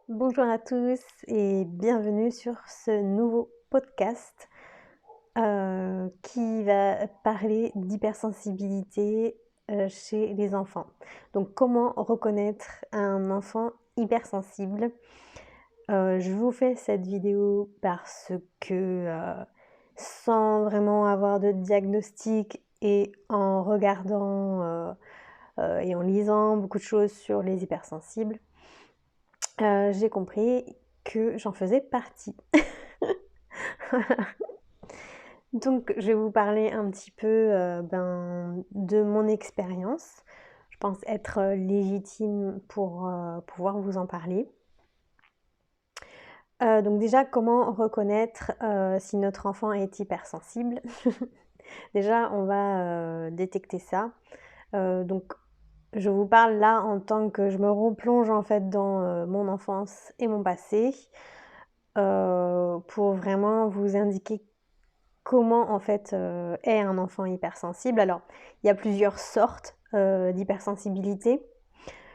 Bonjour à tous et bienvenue sur ce nouveau podcast qui va parler d'hypersensibilité chez les enfants. Donc comment reconnaître un enfant hypersensible? Je vous fais cette vidéo parce que sans vraiment avoir de diagnostic et en regardant et en lisant beaucoup de choses sur les hypersensibles, j'ai compris que j'en faisais partie. Voilà. Donc je vais vous parler un petit peu, de mon expérience. Je pense être, légitime pour, pouvoir vous en parler. Donc déjà, comment reconnaître, si notre enfant est hypersensible? Déjà, on va, détecter ça. Donc je vous parle là en tant que je me replonge en fait dans, mon enfance et mon passé, pour vraiment vous indiquer comment en fait, est un enfant hypersensible. Alors, il y a plusieurs sortes, d'hypersensibilité.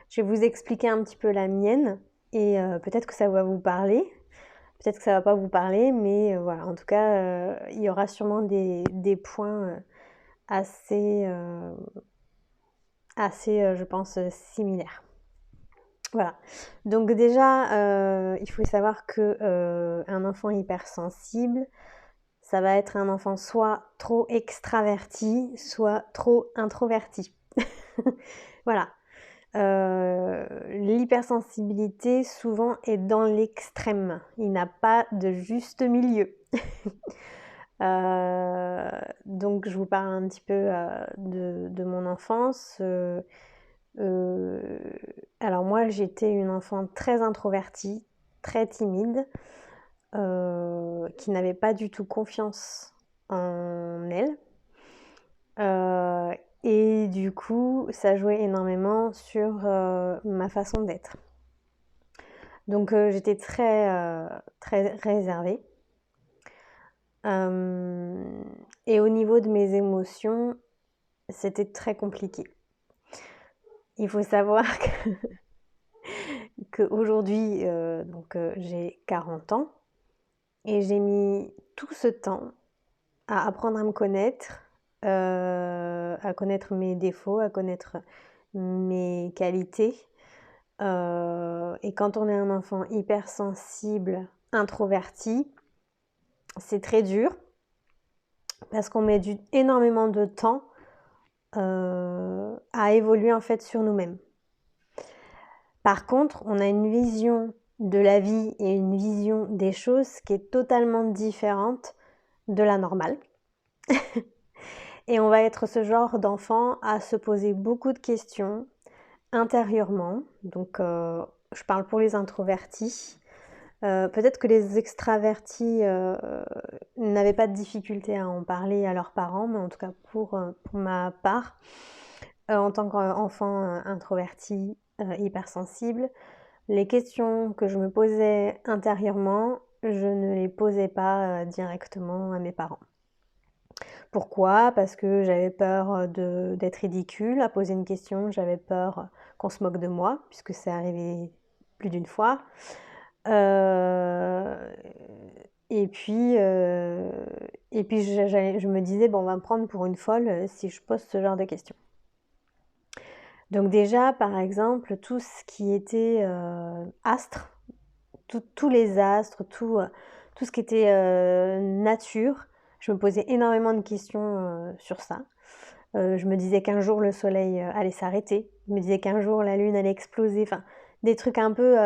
Je vais vous expliquer un petit peu la mienne et peut-être que ça va vous parler, peut-être que ça va pas vous parler, mais voilà, en tout cas, il y aura sûrement des points, assez, je pense, similaires. Voilà. Donc déjà, il faut savoir que, un enfant hypersensible, ça va être un enfant soit trop extraverti, soit trop introverti. Voilà. L'hypersensibilité souvent est dans l'extrême. Il n'a pas de juste milieu. Donc je vous parle un petit peu, de mon enfance. Alors moi j'étais une enfant très introvertie, très timide, qui n'avait pas du tout confiance en elle. Heu et du coup, ça jouait énormément sur, ma façon d'être. Donc j'étais très réservée. Hem et au niveau de mes émotions, c'était très compliqué. Il faut savoir que qu'aujourd'hui, j'ai 40 ans et j'ai mis tout ce temps à apprendre à me connaître, à connaître mes défauts, à connaître mes qualités. Et quand on est un enfant hypersensible, introverti, c'est très dur parce qu'on met énormément de temps, à évoluer en fait sur nous-mêmes. Par contre, on a une vision de la vie et une vision des choses qui est totalement différente de la normale. Et on va être ce genre d'enfant à se poser beaucoup de questions intérieurement. Donc, je parle pour les introvertis. Peut-être que les extravertis, n'avaient pas de difficulté à en parler à leurs parents, mais en tout cas pour ma part, en tant qu'enfant, introverti, hypersensible, les questions que je me posais intérieurement, je ne les posais pas, directement à mes parents. Pourquoi? Parce que j'avais peur, d'être ridicule à poser une question, j'avais peur qu'on se moque de moi, puisque c'est arrivé plus d'une fois. Heu et puis, heu et puis je me disais: «Bon, on va me prendre pour une folle, si je pose ce genre de questions». Donc déjà, par exemple, tout ce qui était, astres, tous les astres, tout ce qui était, nature, je me posais énormément de questions, sur ça. Je me disais qu'un jour le soleil, allait s'arrêter. Je me disais qu'un jour la lune allait exploser, enfin des trucs un peu,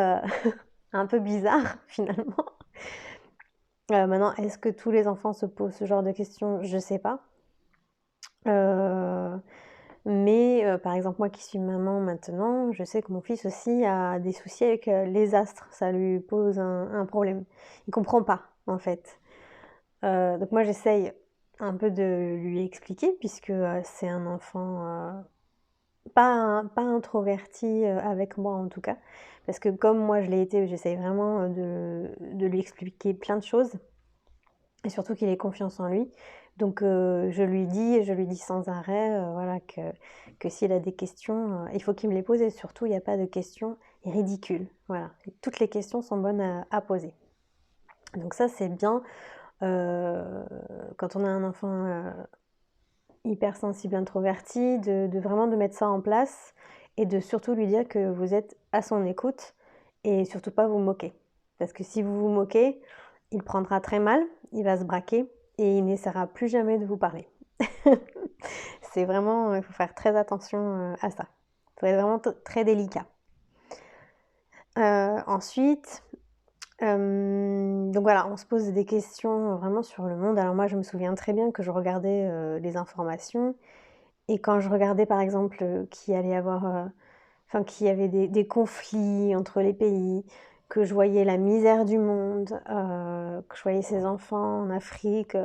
un peu bizarres finalement. Maintenant, est-ce que tous les enfants se posent ce genre de questions? Je sais pas. Heu, mais par exemple, moi qui suis maman maintenant, je sais que mon fils aussi a des soucis avec, les astres. Ça lui pose un problème. Il comprend pas, en fait. Donc moi, j'essaye un peu de lui expliquer puisque, c'est un enfant, pas introverti, avec moi en tout cas. Parce que comme moi je l'ai été, j'essaye vraiment, de lui expliquer plein de choses. Et surtout qu'il ait confiance en lui. Donc je lui dis sans arrêt, voilà que s'il a des questions, il faut qu'il me les pose et surtout il y a pas de questions et ridicule. Voilà. Et toutes les questions sont bonnes à poser. Donc ça, c'est bien quand on a un enfant hypersensible, introverti, de vraiment de mettre ça en place et de surtout lui dire que vous êtes à son écoute et surtout pas vous moquer. Parce que si vous vous moquez, il prendra très mal, il va se braquer et il n'essaiera plus jamais de vous parler. C'est vraiment, il faut faire très attention à ça. Ça va être vraiment très délicat. Ensuite, donc voilà, on se pose des questions vraiment sur le monde. Alors moi, je me souviens très bien que je regardais les informations et quand je regardais par exemple qu'il allait y avoir, qu'il y avait des conflits entre les pays, que je voyais la misère du monde, que je voyais ces enfants en Afrique.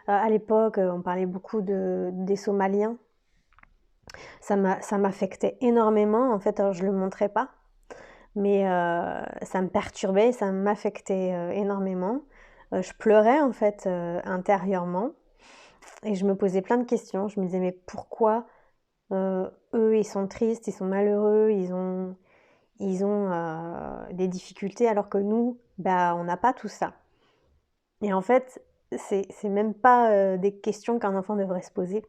À l'époque, on parlait beaucoup des Somaliens. Ça m'affectait énormément. En fait, alors je le montrais pas, mais ça me perturbait, ça m'affectait énormément. Je pleurais en fait intérieurement et je me posais plein de questions. Je me disais mais pourquoi eux ils sont tristes, ils sont malheureux, ils ont des difficultés alors que nous, bah, on n'a pas tout ça. Et en fait, c'est même pas des questions qu'un enfant devrait se poser.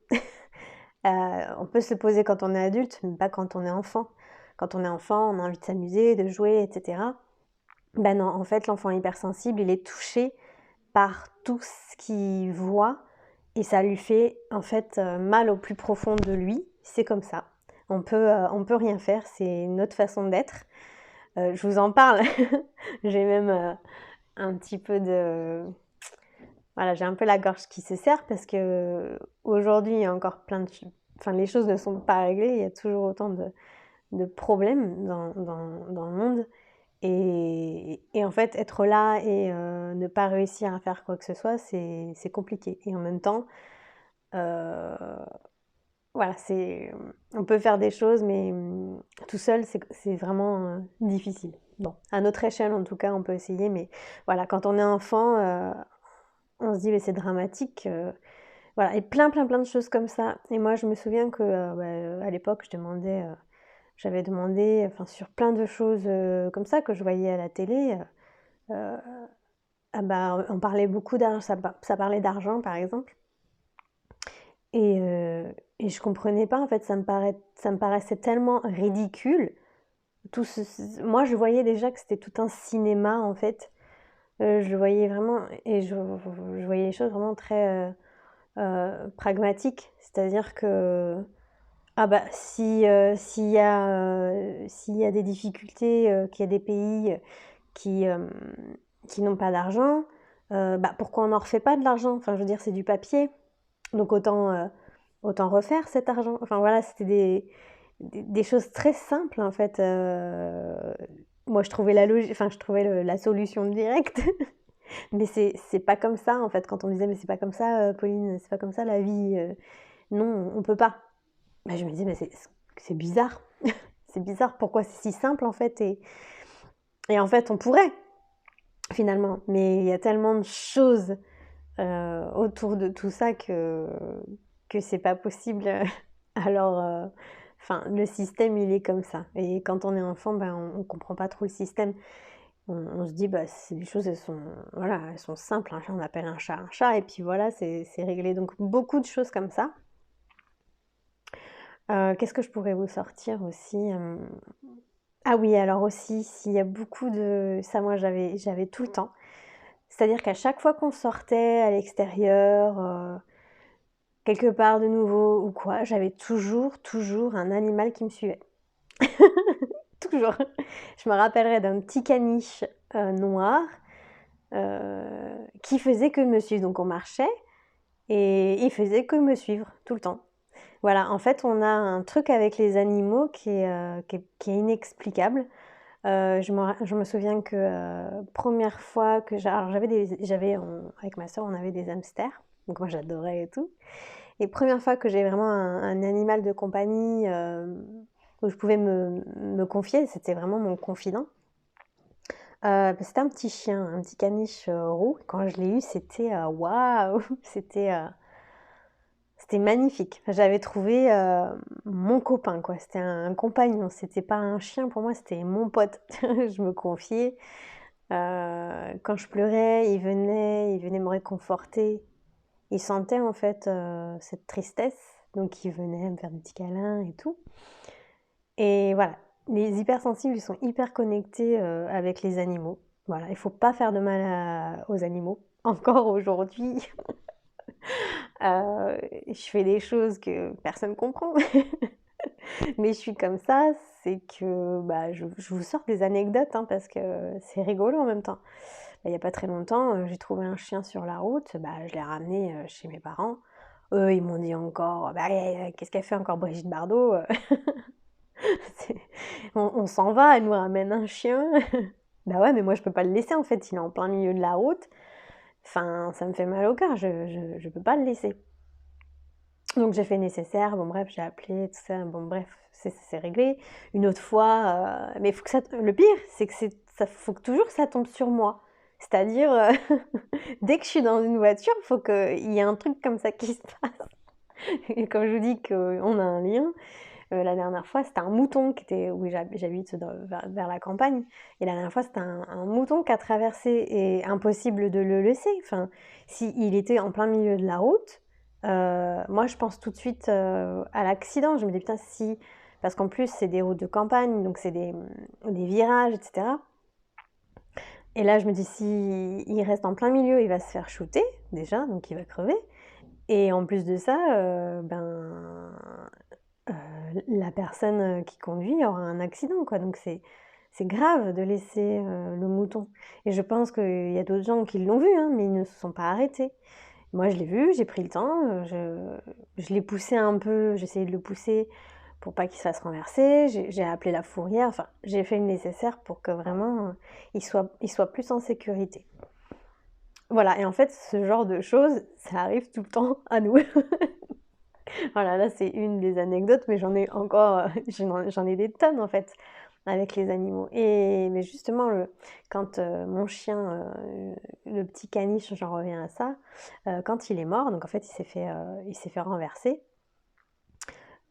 On peut se le poser quand on est adulte, mais pas quand on est enfant. Quand on est enfant, on a envie de s'amuser, de jouer, etc. Ben non, en fait, l'enfant hypersensible, il est touché par tout ce qu'il voit et ça lui fait en fait mal au plus profond de lui. C'est comme ça. On peut rien faire, c'est notre façon d'être. Je vous en parle. J'ai même un petit peu de... Voilà, j'ai un peu la gorge qui se serre parce que aujourd'hui, il y a encore plein de... Enfin, les choses ne sont pas réglées, il y a toujours autant de problèmes dans le monde. Et en fait, être là et ne pas réussir à faire quoi que ce soit, c'est compliqué. Et en même temps, euh, voilà, on peut faire des choses, mais tout seul, c'est vraiment difficile. Bon, à notre échelle, en tout cas, on peut essayer, mais voilà, quand on est enfant, on se dit, mais c'est dramatique. Voilà, et plein de choses comme ça. Et moi, je me souviens que, à l'époque, j'avais demandé, enfin, sur plein de choses comme ça que je voyais à la télé. Euh, on parlait beaucoup d'argent, ça parlait d'argent, par exemple. Et je comprenais pas, en fait, ça me paraissait tellement ridicule. Moi, je voyais déjà que c'était tout un cinéma, en fait. Je voyais vraiment, et je voyais les choses vraiment très pragmatiques. C'est-à-dire que, s'il y a des difficultés, qu'il y a des pays qui, euh, qui n'ont pas d'argent, pourquoi on n'en refait pas de l'argent? Enfin, je veux dire, c'est du papier. Donc autant refaire cet argent. Enfin voilà, c'était des choses très simples en fait. Moi je trouvais je trouvais la solution directe. Mais c'est pas comme ça en fait. Quand on me disait mais c'est pas comme ça, Pauline, c'est pas comme ça la vie. Non, on peut pas. Je me disais mais c'est bizarre. C'est bizarre. Pourquoi c'est si simple en fait et en fait on pourrait finalement. Mais il y a tellement de choses autour de tout ça que c'est pas possible. Alors, le système, il est comme ça. Et quand on est enfant, on comprend pas trop le système. On se dit, les choses, voilà, elles sont simples. On appelle un chat, et puis voilà, c'est réglé. Donc, beaucoup de choses comme ça. Qu'est-ce que je pourrais vous sortir aussi Ah oui, alors aussi, s'il y a beaucoup de... Ça, moi, j'avais tout le temps. C'est-à-dire qu'à chaque fois qu'on sortait à l'extérieur, quelque part de nouveau ou quoi, j'avais toujours un animal qui me suivait. Toujours. Je me rappellerai d'un petit caniche noir qui faisait que me suivre. Donc on marchait et il faisait que me suivre tout le temps. Voilà, en fait, on a un truc avec les animaux qui est inexplicable. Je me souviens que première fois que avec ma soeur, on avait des hamsters. Donc moi j'adorais et tout. Et première fois que j'ai vraiment un animal de compagnie où je pouvais me confier, c'était vraiment mon confident. C'était un petit chien, un petit caniche roux. Quand je l'ai eu, c'était waouh! C'était C'était magnifique. J'avais trouvé mon copain, quoi. C'était un compagnon. C'était pas un chien pour moi, c'était mon pote. Je me confiais. Quand je pleurais, il venait me réconforter. Il sentait en fait cette tristesse, donc il venait me faire des petits câlins et tout. Et voilà, les hypersensibles, ils sont hyper connectés avec les animaux. Voilà, il faut pas faire de mal aux animaux. Encore aujourd'hui, je fais des choses que personne comprend, mais je suis comme ça. C'est que bah, je vous sors des anecdotes hein, parce que c'est rigolo en même temps. Il n'y a pas très longtemps, j'ai trouvé un chien sur la route, bah, je l'ai ramené chez mes parents. Eux, ils m'ont dit encore, bah, qu'est-ce qu'elle fait encore Brigitte Bardot on s'en va, elle nous ramène un chien. Bah ouais, mais moi je peux pas le laisser en fait, il est en plein milieu de la route. Enfin, ça me fait mal au cœur, je peux pas le laisser. Donc j'ai fait le nécessaire, bon bref, j'ai appelé, tout ça, bon bref, c'est réglé. Une autre fois, mais faut que ça, le pire, c'est que ça faut que toujours ça tombe sur moi. C'est-à-dire, dès que je suis dans une voiture, faut qu'il y ait un truc comme ça qui se passe. Et comme je vous dis qu'on a un lien, la dernière fois, c'était un mouton qui était, oui, j'habite vers la campagne, et la dernière fois, c'était un mouton qui a traversé, et impossible de le laisser. Enfin, s'il était en plein milieu de la route, moi, je pense tout de suite à l'accident. Je me dis, putain, si... Parce qu'en plus, c'est des routes de campagne, donc c'est des virages, etc. Et là, je me dis, si il reste en plein milieu, il va se faire shooter, déjà, donc il va crever. Et en plus de ça, la personne qui conduit aura un accident, quoi. Donc c'est grave de laisser le mouton. Et je pense qu'il y a d'autres gens qui l'ont vu, hein, mais ils ne se sont pas arrêtés. Moi, je l'ai vu, j'ai pris le temps, je l'ai poussé un peu, j'ai essayé de le pousser pour pas qu'il se fasse renverser, j'ai appelé la fourrière, enfin, j'ai fait le nécessaire pour que vraiment il soit plus en sécurité. Voilà, et en fait, ce genre de choses, ça arrive tout le temps à nous. Voilà, là, c'est une des anecdotes, mais j'en ai encore, j'en ai des tonnes en fait avec les animaux. Mais justement, quand mon chien, le petit caniche, j'en reviens à ça, quand il est mort, donc en fait, il s'est fait renverser.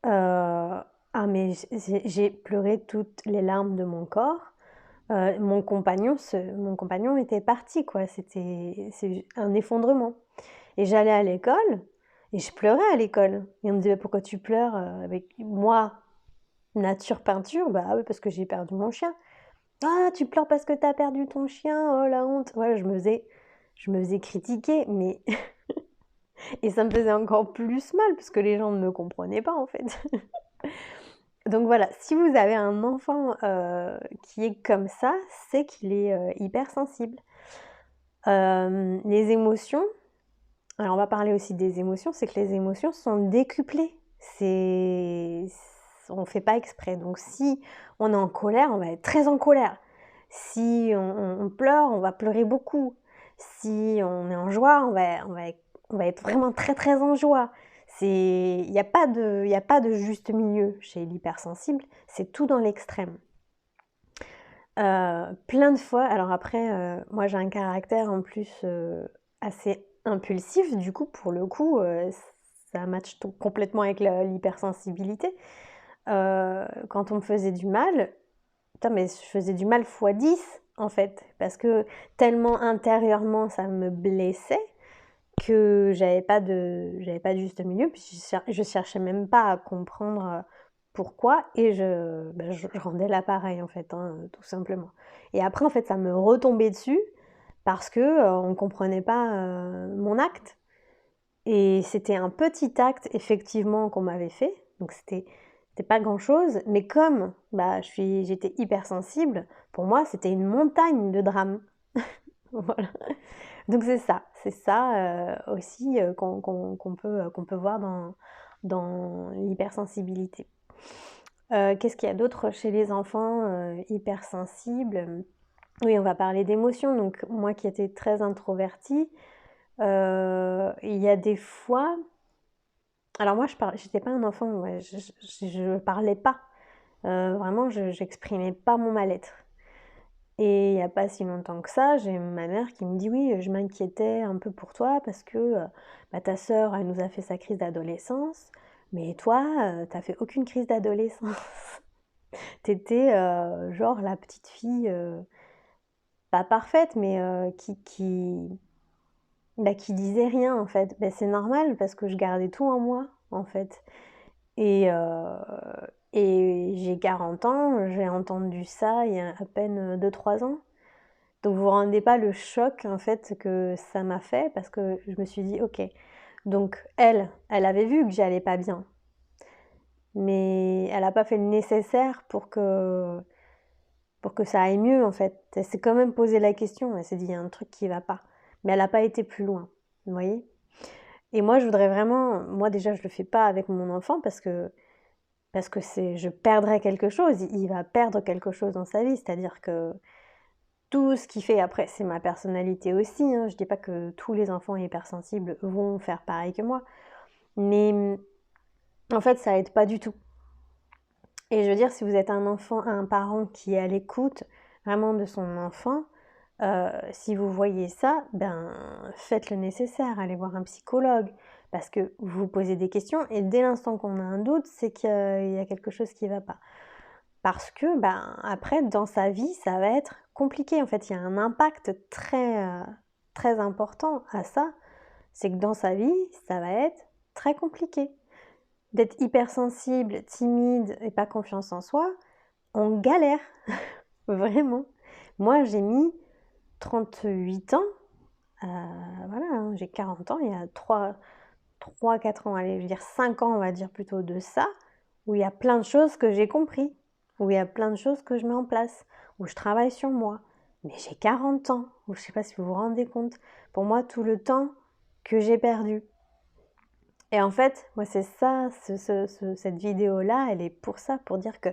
Ah, mais j'ai pleuré toutes les larmes de mon corps. Mon compagnon était parti, quoi. C'est un effondrement. Et j'allais à l'école et je pleurais à l'école. Et on me disait, pourquoi tu pleures avec moi, nature peinture? Bah oui, parce que j'ai perdu mon chien. Ah, tu pleures parce que t'as perdu ton chien? Oh la honte. Ouais, je me faisais critiquer, mais et ça me faisait encore plus mal parce que les gens ne me comprenaient pas en fait. Donc voilà, si vous avez un enfant qui est comme ça, c'est qu'il est hypersensible. Les émotions, alors on va parler aussi des émotions, c'est que les émotions sont décuplées. On ne fait pas exprès. Donc si on est en colère, on va être très en colère. Si on pleure, on va pleurer beaucoup. Si on est en joie, on va être vraiment très très en joie. Il n'y a pas de juste milieu chez l'hypersensible, c'est tout dans l'extrême. Plein de fois, alors après, moi j'ai un caractère en plus assez impulsif, du coup, pour le coup, ça match complètement avec l'hypersensibilité. Quand on me faisait du mal, putain, mais je faisais du mal fois 10 en fait, parce que tellement intérieurement ça me blessait que j'avais pas de juste milieu, puis je cherchais même pas à comprendre pourquoi, et je rendais l'appareil en fait, hein, tout simplement. Et après en fait ça me retombait dessus parce que on comprenait pas mon acte. Et c'était un petit acte effectivement qu'on m'avait fait, donc c'était pas grand chose, mais comme bah, j'étais hypersensible, pour moi c'était une montagne de drames. Voilà. Donc c'est ça aussi qu'on peut voir dans l'hypersensibilité. Qu'est-ce qu'il y a d'autre chez les enfants hypersensibles? Oui, on va parler d'émotions. Donc moi qui étais très introvertie, il y a des fois... Alors moi, j'étais pas un enfant, ouais, je parlais pas. Vraiment, j'exprimais pas mon mal-être. Et il n'y a pas si longtemps que ça, j'ai ma mère qui me dit: «Oui, je m'inquiétais un peu pour toi parce que, bah, ta sœur, elle nous a fait sa crise d'adolescence, mais toi, tu fait aucune crise d'adolescence. Tu étais, genre la petite fille, pas parfaite, mais qui disait rien, en fait». Beh, c'est normal parce que je gardais tout en moi, en fait. Et j'ai 40 ans, j'ai entendu ça il y a à peine, 2-3 ans. Donc vous vous rendez pas le choc, en fait, que ça m'a fait parce que je me suis dit: «OK». Donc elle avait vu que j'allais pas bien, mais elle a pas fait le nécessaire pour que ça aille mieux, en fait. Elle s'est quand même posé la question, elle s'est dit: «Il y a un truc qui va pas», mais elle a pas été plus loin, vous voyez? Et moi, je voudrais vraiment moi déjà, je le fais pas avec mon enfant parce que c'est je perdrais quelque chose, il va perdre quelque chose dans sa vie. C'est-à-dire que tout ce qu'il fait après, c'est ma personnalité aussi, hein. Je dis pas que tous les enfants hypersensibles vont faire pareil que moi, mais en fait, ça aide pas du tout. Et je veux dire, si vous êtes un parent qui est à l'écoute vraiment de son enfant, si vous voyez ça, ben, faites le nécessaire, allez voir un psychologue. Parce que vous vous posez des questions et dès l'instant qu'on a un doute, c'est qu'il y a quelque chose qui va pas. Parce que, ben, après, dans sa vie, ça va être compliqué. En fait, il y a un impact très important à ça. C'est que dans sa vie, ça va être très compliqué. D'être hypersensible, timide et pas confiance en soi, on galère, vraiment. Moi, j'ai mis 38 ans, voilà, hein, j'ai 40 ans, il y a 3-4 ans, allez, je veux dire 5 ans, on va dire plutôt de ça, où il y a plein de choses que j'ai compris, où il y a plein de choses que je mets en place, où je travaille sur moi. Mais j'ai 40 ans, où je sais pas si vous vous rendez compte, pour moi, tout le temps que j'ai perdu. Et en fait, moi, c'est ça, cette vidéo-là, elle est pour ça, pour dire que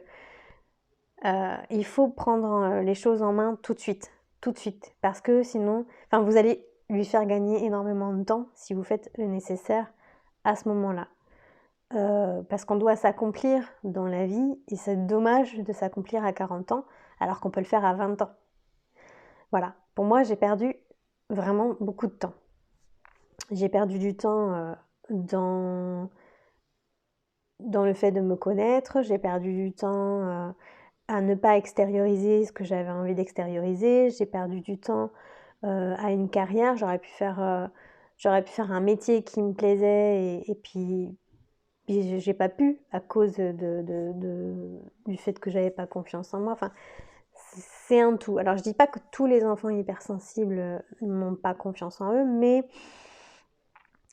il faut prendre les choses en main tout de suite, parce que sinon, enfin, vous allez lui faire gagner énormément de temps si vous faites le nécessaire à ce moment-là. Parce qu'on doit s'accomplir dans la vie et c'est dommage de s'accomplir à 40 ans alors qu'on peut le faire à 20 ans. Voilà, pour moi, j'ai perdu vraiment beaucoup de temps. J'ai perdu du temps dans le fait de me connaître, j'ai perdu du temps à ne pas extérioriser ce que j'avais envie d'extérioriser, j'ai perdu du temps à une carrière, j'aurais pu faire un métier qui me plaisait et puis j'ai pas pu à cause du fait que j'avais pas confiance en moi. Enfin, c'est un tout. Alors je dis pas que tous les enfants hypersensibles n'ont pas confiance en eux, mais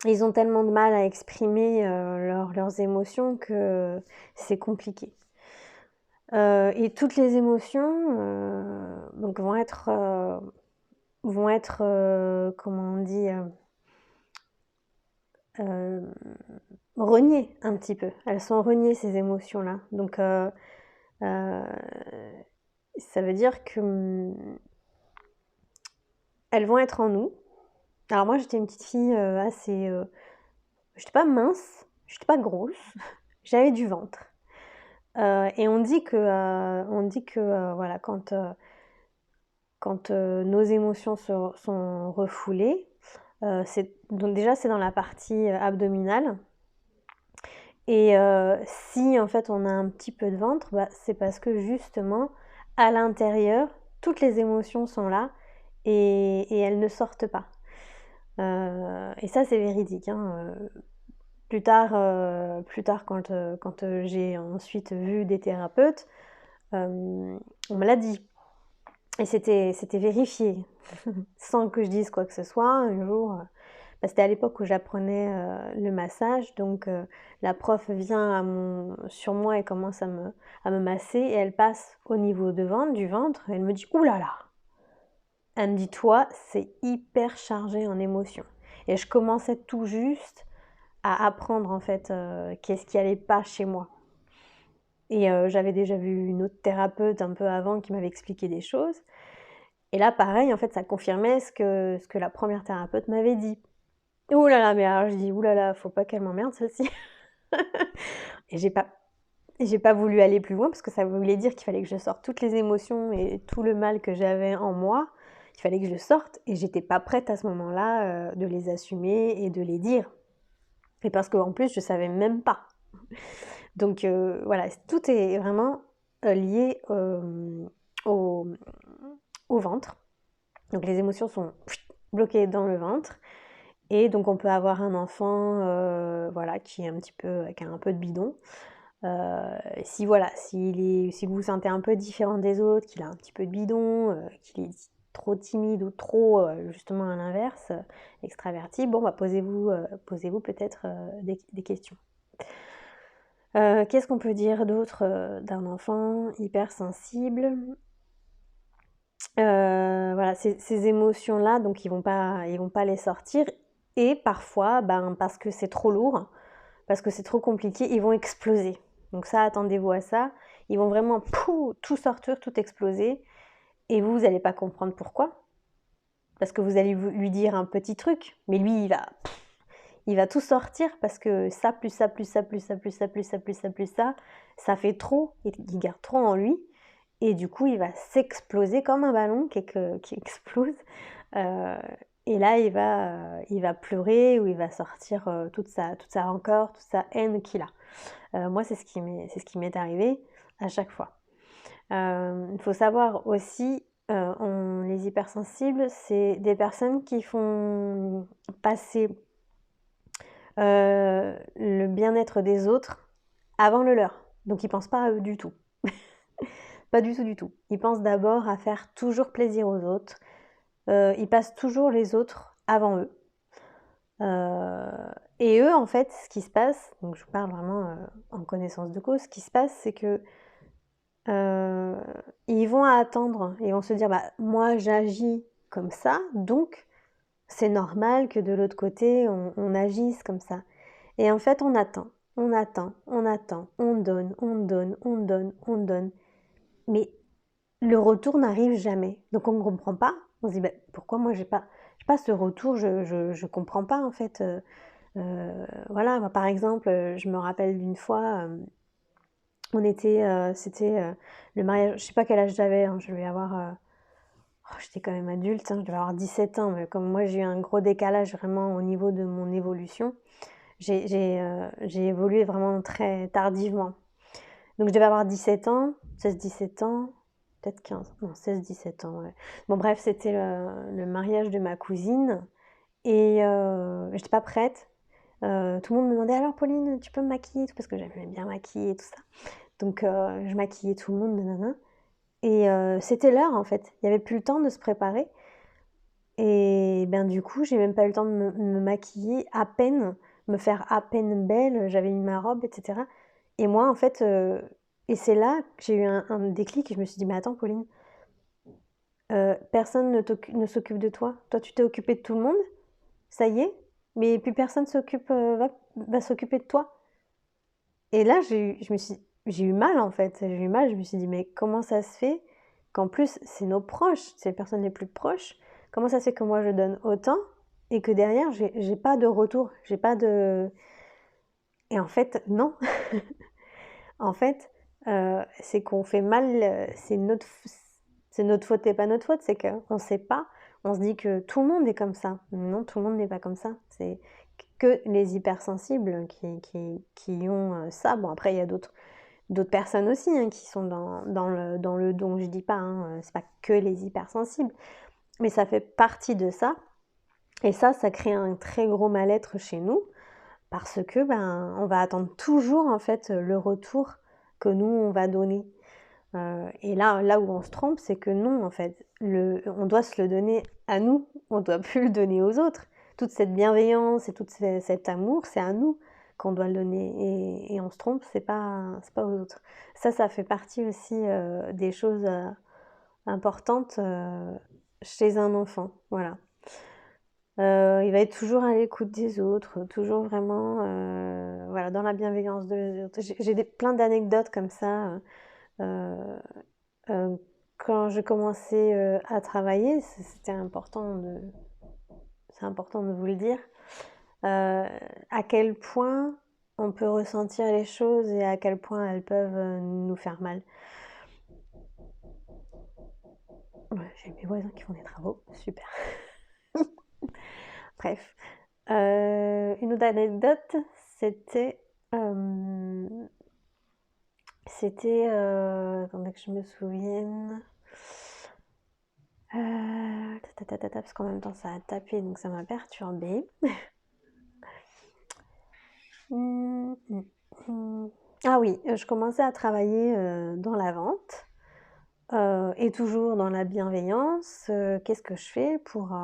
ils ont tellement de mal à exprimer leurs émotions que c'est compliqué. Et toutes les émotions donc vont être comment on dit reniées un petit peu. Elles sont reniées ces émotions-là. Donc ça veut dire que elles vont être en nous. Alors moi j'étais une petite fille assez j'étais pas mince, j'étais pas grosse, j'avais du ventre. Et on dit que voilà, quand nos émotions sont refoulées, donc déjà c'est dans la partie abdominale. Et si en fait on a un petit peu de ventre, bah, c'est parce que justement à l'intérieur, toutes les émotions sont là et elles ne sortent pas. Et ça c'est véridique, hein. Plus tard quand j'ai ensuite vu des thérapeutes, on me l'a dit et c'était vérifié sans que je dise quoi que ce soit. Un jour, bah, c'était à l'époque où j'apprenais le massage, donc la prof vient sur moi et commence à me masser et elle passe au niveau du ventre et elle me dit: «Ouh là là!» Elle me dit: «Toi, c'est hyper chargé en émotions». Et je commençais tout juste à apprendre en fait qu'est-ce qui allait pas chez moi. Et j'avais déjà vu une autre thérapeute un peu avant qui m'avait expliqué des choses. Et là, pareil, en fait, ça confirmait ce que la première thérapeute m'avait dit. Ouh là là, mais alors je dis: «Ouh là là, faut pas qu'elle m'emmerde celle-ci». Et j'ai pas j'ai pas voulu aller plus loin parce que ça voulait dire qu'il fallait que je sorte toutes les émotions et tout le mal que j'avais en moi. Il fallait que je le sorte et j'étais pas prête à ce moment-là de les assumer et de les dire. Et parce qu'en plus, je savais même pas. Donc voilà, tout est vraiment lié au, au ventre. Donc les émotions sont bloquées dans le ventre. Et donc on peut avoir un enfant voilà, qui est un petit peu, qui a un peu de bidon. Si voilà, si vous vous sentez un peu différent des autres, qu'il a un petit peu de bidon, qu'il est trop timide ou trop justement à l'inverse, extraverti, bon bah posez-vous peut-être des questions. Qu'est-ce qu'on peut dire d'autre d'un enfant hypersensible? Voilà, ces émotions-là, donc ils vont pas les sortir. Et parfois, ben, parce que c'est trop lourd, parce que c'est trop compliqué, ils vont exploser. Donc ça, attendez-vous à ça. Ils vont vraiment tout sortir, tout exploser. Et vous n'allez pas comprendre pourquoi. Parce que vous allez lui dire un petit truc, mais lui, il va tout sortir parce que ça, plus ça, plus ça, plus ça, plus ça, plus ça, plus ça, plus ça fait trop, il garde trop en lui. Et du coup, il va s'exploser comme un ballon qui explose. Euh, et là, il va pleurer ou il va sortir toute sa rancœur, toute sa haine qu'il a. Moi, c'est ce qui m'est arrivé à chaque fois. Il faut savoir aussi, les hypersensibles, c'est des personnes qui font passer le bien-être des autres avant le leur. Donc ils pensent pas à eux du tout. Pas du tout, du tout. Ils pensent d'abord à faire toujours plaisir aux autres. Ils passent toujours les autres avant eux. Et eux, en fait, ce qui se passe, donc je parle vraiment en connaissance de cause, ce qui se passe, c'est que ils vont attendre, ils vont se dire, bah moi j'agis comme ça, donc c'est normal que de l'autre côté on agisse comme ça. Et en fait, on attend, on attend, on attend, on donne, on donne, on donne, on donne. Mais le retour n'arrive jamais. Donc on ne comprend pas. On se dit, bah, pourquoi moi j'ai pas ce retour, je comprends pas en fait. Voilà, moi, par exemple, je me rappelle d'une fois, c'était le mariage, je sais pas quel âge j'avais, hein, je devais avoir, j'étais quand même adulte, hein, je devais avoir 17 ans, mais comme moi j'ai eu un gros décalage vraiment au niveau de mon évolution, j'ai évolué vraiment très tardivement. Donc je devais avoir 17 ans, 16-17 ans, peut-être 15, non 16-17 ans, ouais. Bon bref, c'était le mariage de ma cousine et j'étais pas prête. Tout le monde me demandait alors Pauline, tu peux me maquiller parce que j'aimais bien maquiller et tout ça. Donc je maquillais tout le monde, nanana. Et c'était l'heure en fait, il n'y avait plus le temps de se préparer. Et ben du coup, j'ai même pas eu le temps de me maquiller à peine, me faire à peine belle, j'avais mis ma robe, etc. Et moi, en fait, et c'est là que j'ai eu un déclic et je me suis dit, mais attends, Pauline, personne ne s'occupe de toi. Toi, tu t'es occupée de tout le monde, ça y est, mais plus personne va s'occuper de toi. Et là, j'ai eu mal, en fait. J'ai eu mal, je me suis dit, mais comment ça se fait qu'en plus, c'est nos proches, c'est les personnes les plus proches, comment ça se fait que moi, je donne autant et que derrière, j'ai pas de retour, j'ai pas de... Et en fait, non. En fait, c'est qu'on fait mal, c'est notre faute et pas notre faute, c'est qu'on ne sait pas, on se dit que tout le monde est comme ça. Non, tout le monde n'est pas comme ça. C'est que les hypersensibles qui ont ça. Bon, après, il y a d'autres personnes aussi hein, qui sont dans le don, je dis pas, hein, c'est pas que les hypersensibles, mais ça fait partie de ça. Et ça crée un très gros mal-être chez nous parce que ben on va attendre toujours en fait le retour que nous on va donner. Et là où on se trompe, c'est que non en fait, on doit se le donner à nous, on doit plus le donner aux autres. Toute cette bienveillance et tout cet amour, c'est à nous qu'on doit le donner. Et on se trompe, c'est pas aux autres. Ça fait partie aussi des choses importantes chez un enfant. Voilà. Il va être toujours à l'écoute des autres, toujours vraiment voilà, dans la bienveillance de l'autre. J'ai plein d'anecdotes comme ça. Euh, euh, Quand je commençais à travailler, c'est important de vous le dire, à quel point on peut ressentir les choses et à quel point elles peuvent nous faire mal. Ouais, j'ai mes voisins qui font des travaux, super. Bref. Une autre anecdote, c'était... attendez que je me souvienne... parce qu'en même temps ça a tapé, donc ça m'a perturbée. Ah oui, je commençais à travailler dans la vente et toujours dans la bienveillance. Qu'est-ce que je fais pour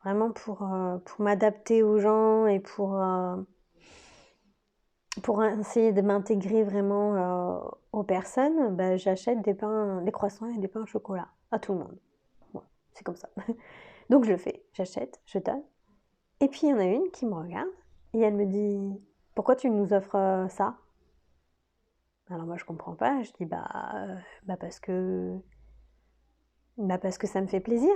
vraiment pour m'adapter aux gens et pour essayer de m'intégrer vraiment aux personnes, bah, j'achète des croissants et des pains au chocolat à tout le monde. Bon, c'est comme ça. Donc je le fais, j'achète, je donne. Et puis il y en a une qui me regarde et elle me dit: «Pourquoi tu nous offres ça?» Alors moi je comprends pas, je dis parce que ça me fait plaisir.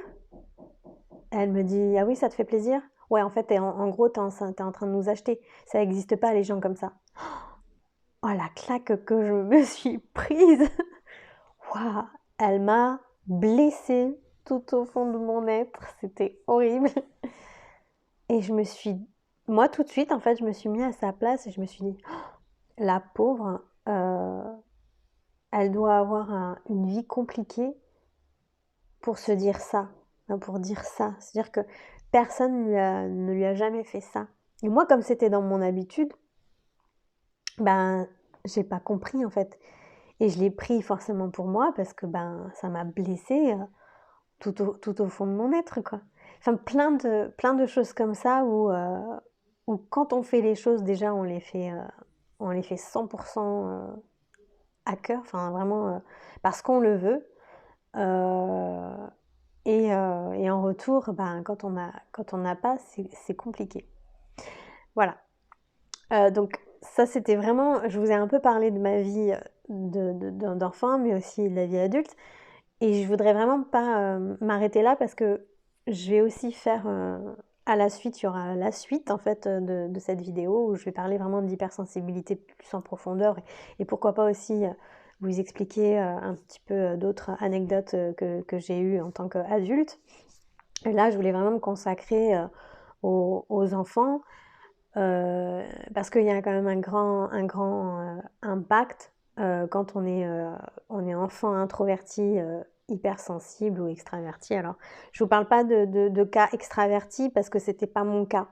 Elle me dit: «Ah oui, ça te fait plaisir? Ouais, en fait, en gros, t'es en train de nous acheter. Ça n'existe pas les gens comme ça.» Oh la claque que je me suis prise. Waouh, elle m'a blessée tout au fond de mon être, c'était horrible. Et moi tout de suite, en fait, je me suis mis à sa place et je me suis dit: «Oh, la pauvre, elle doit avoir une vie compliquée pour se dire ça, hein, pour dire ça.» C'est-à-dire que personne ne lui a jamais fait ça. Et moi, comme c'était dans mon habitude, ben, j'ai pas compris en fait. Et je l'ai pris forcément pour moi parce que ben, ça m'a blessée tout au fond de mon être, quoi. Enfin, plein de choses comme ça où quand on fait les choses, déjà, on les fait 100% à cœur, enfin vraiment parce qu'on le veut. Euh, et en retour, ben, quand on n'a pas, c'est compliqué. Voilà. Donc ça, c'était vraiment... Je vous ai un peu parlé de ma vie d'enfant, mais aussi de la vie adulte. Et je voudrais vraiment pas m'arrêter là parce que je vais aussi faire... à la suite, il y aura la suite en fait de cette vidéo où je vais parler vraiment d'hypersensibilité plus en profondeur et pourquoi pas aussi vous expliquer un petit peu d'autres anecdotes que j'ai eues en tant qu'adulte. Et là, je voulais vraiment me consacrer aux enfants parce qu'il y a quand même un grand impact quand on est enfant introverti, hypersensible ou extraverti. Alors, je ne vous parle pas de cas extraverti parce que c'était pas mon cas.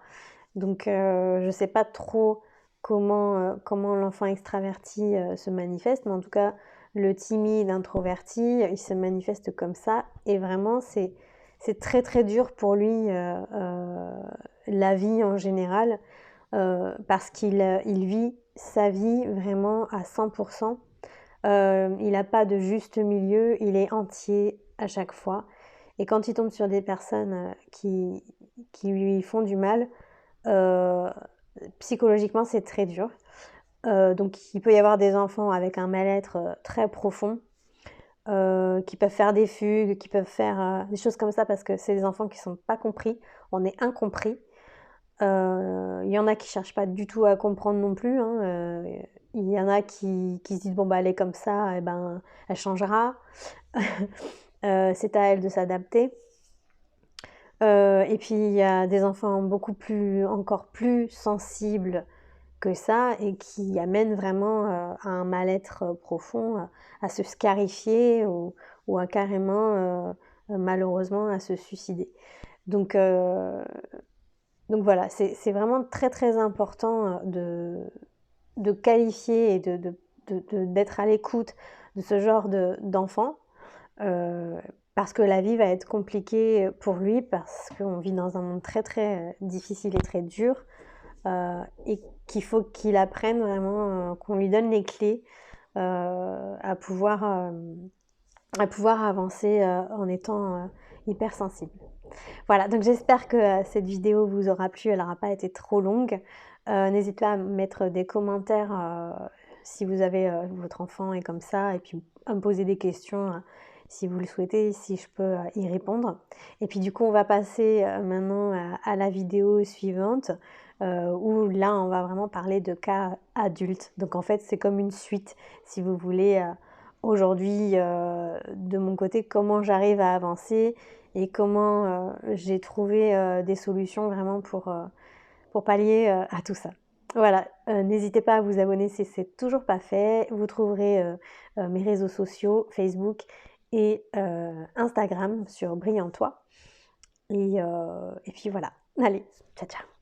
Donc, je ne sais pas trop comment l'enfant extraverti se manifeste, mais en tout cas, le timide introverti, il se manifeste comme ça. Et vraiment, c'est très très dur pour lui, la vie en général, parce il vit sa vie vraiment à 100%. Il n'a pas de juste milieu, il est entier à chaque fois. Et quand il tombe sur des personnes qui lui font du mal, psychologiquement, c'est très dur. Donc il peut y avoir des enfants avec un mal-être très profond, qui peuvent faire des fugues, qui peuvent faire des choses comme ça parce que c'est des enfants qui ne sont pas compris, on est incompris. Il y en a qui cherchent pas du tout à comprendre non plus, hein. Il y en a qui se disent bon bah elle est comme ça, et ben elle changera. C'est à elle de s'adapter. Et puis il y a des enfants encore plus sensibles que ça et qui amènent vraiment à un mal-être profond, à se scarifier ou à carrément malheureusement à se suicider. Donc voilà, c'est vraiment très très important de qualifier et d'être à l'écoute de ce genre d'enfant, parce que la vie va être compliquée pour lui, parce qu'on vit dans un monde très très difficile et très dur, et qu'il faut qu'il apprenne vraiment, qu'on lui donne les clés à pouvoir avancer en étant hypersensible. Voilà, donc j'espère que cette vidéo vous aura plu, elle n'aura pas été trop longue. N'hésitez pas à mettre des commentaires si vous avez votre enfant est comme ça, et puis à me poser des questions si vous le souhaitez, si je peux y répondre. Et puis du coup, on va passer maintenant à la vidéo suivante où là, on va vraiment parler de cas adultes. Donc en fait, c'est comme une suite, si vous voulez, aujourd'hui, de mon côté, comment j'arrive à avancer et comment j'ai trouvé des solutions vraiment pour pallier à tout ça. Voilà, n'hésitez pas à vous abonner si c'est toujours pas fait. Vous trouverez mes réseaux sociaux, Facebook et Instagram sur Brillantois. Et puis voilà. Allez, ciao ciao.